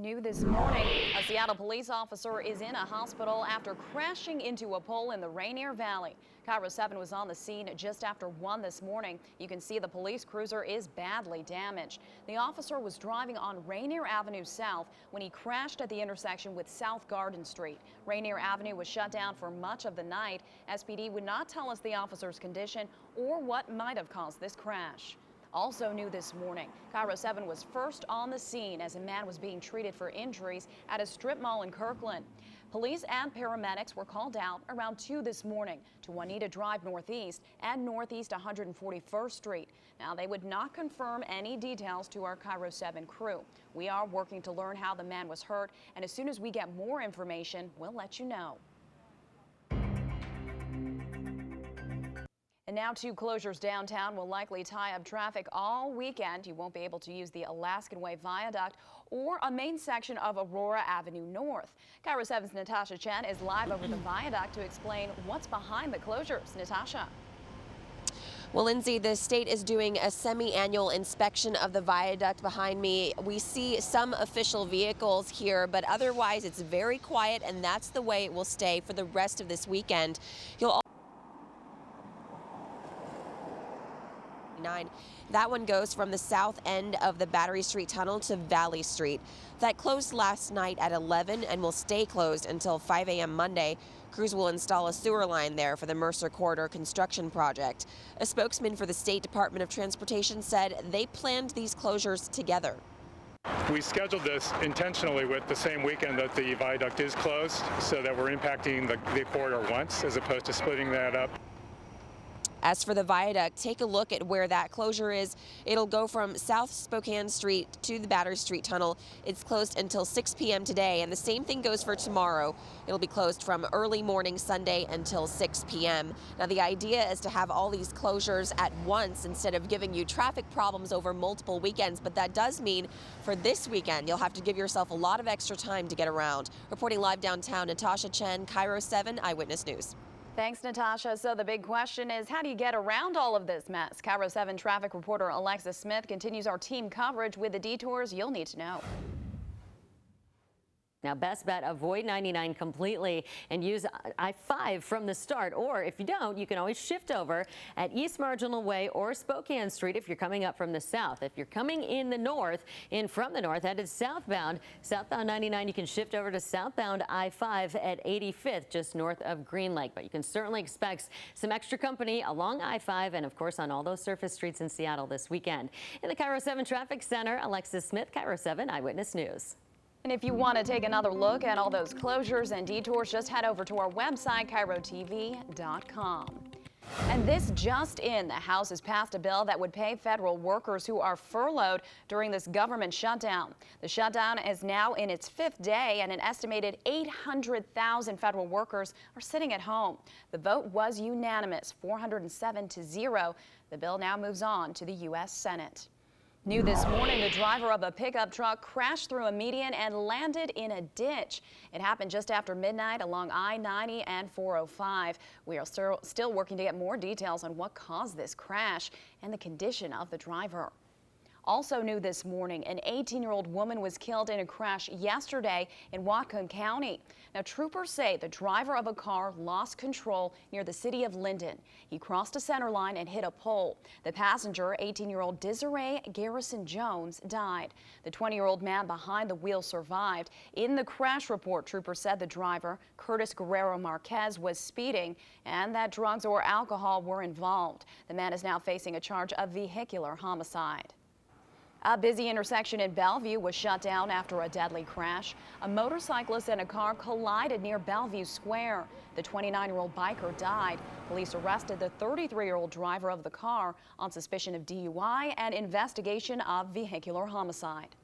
New this morning, a Seattle police officer is in a hospital after crashing into a pole in the Rainier Valley. KIRO 7 was on the scene just after 1 this morning. You can see the police cruiser is badly damaged. The officer was driving on Rainier Avenue South when he crashed at the intersection with South Garden Street. Rainier Avenue was shut down for much of the night. SPD would not tell us the officer's condition or what might have caused this crash. Also new this morning, KIRO 7 was first on the scene as a man was being treated for injuries at a strip mall in Kirkland. Police and paramedics were called out around 2 this morning to Juanita Drive Northeast and Northeast 141st Street. Now, they would not confirm any details to our KIRO 7 crew. We are working to learn how the man was hurt, and as soon as we get more information, we'll let you know. And now 2 closures downtown will likely tie up traffic all weekend. You won't be able to use the Alaskan Way Viaduct or a main section of Aurora Avenue North. KIRO 7's Natasha Chen is live over the viaduct to explain what's behind the closures. Natasha. Well, Lindsay, the state is doing a semi-annual inspection of the viaduct behind me. We see some official vehicles here, but otherwise it's very quiet, and that's the way it will stay for the rest of this weekend. That one goes from the south end of the Battery Street Tunnel to Valley Street. That closed last night at 11 and will stay closed until 5 a.m. Monday. Crews will install a sewer line there for the Mercer Corridor construction project. A spokesman for the State Department of Transportation said they planned these closures together. We scheduled this intentionally with the same weekend that the viaduct is closed so that we're impacting the corridor once as opposed to splitting that up. As for the viaduct, take a look at where that closure is. It'll go from South Spokane Street to the Battery Street Tunnel. It's closed until 6 p.m. today, and the same thing goes for tomorrow. It'll be closed from early morning Sunday until 6 p.m. Now, the idea is to have all these closures at once instead of giving you traffic problems over multiple weekends, but that does mean for this weekend, you'll have to give yourself a lot of extra time to get around. Reporting live downtown, Natasha Chen, KIRO 7 Eyewitness News. Thanks, Natasha. So the big question is, how do you get around all of this mess? KIRO 7 traffic reporter Alexis Smith continues our team coverage with the detours you'll need to know. Now, best bet, avoid 99 completely and use I-5 from the start. Or if you don't, you can always shift over at East Marginal Way or Spokane Street if you're coming up from the south. If you're coming in the north, from the north, headed southbound 99, you can shift over to southbound I-5 at 85th, just north of Green Lake. But you can certainly expect some extra company along I-5 and, of course, on all those surface streets in Seattle this weekend. In the KIRO 7 Traffic Center, Alexis Smith, KIRO 7 Eyewitness News. And if you want to take another look at all those closures and detours, just head over to our website, KIROTV.com. And this just in, the House has passed a bill that would pay federal workers who are furloughed during this government shutdown. The shutdown is now in its 5th day, and an estimated 800,000 federal workers are sitting at home. The vote was unanimous, 407-0. The bill now moves on to the U.S. Senate. New this morning, the driver of a pickup truck crashed through a median and landed in a ditch. It happened just after midnight along I-90 and 405. We are still working to get more details on what caused this crash and the condition of the driver. Also new this morning, an 18-year-old woman was killed in a crash yesterday in Whatcom County. Now, troopers say the driver of a car lost control near the city of Linden. He crossed a center line and hit a pole. The passenger, 18-year-old Desiree Garrison Jones, died. The 20-year-old man behind the wheel survived. In the crash report, troopers said the driver, Curtis Guerrero Marquez, was speeding and that drugs or alcohol were involved. The man is now facing a charge of vehicular homicide. A busy intersection in Bellevue was shut down after a deadly crash. A motorcyclist and a car collided near Bellevue Square. The 29-year-old biker died. Police arrested the 33-year-old driver of the car on suspicion of DUI and investigation of vehicular homicide.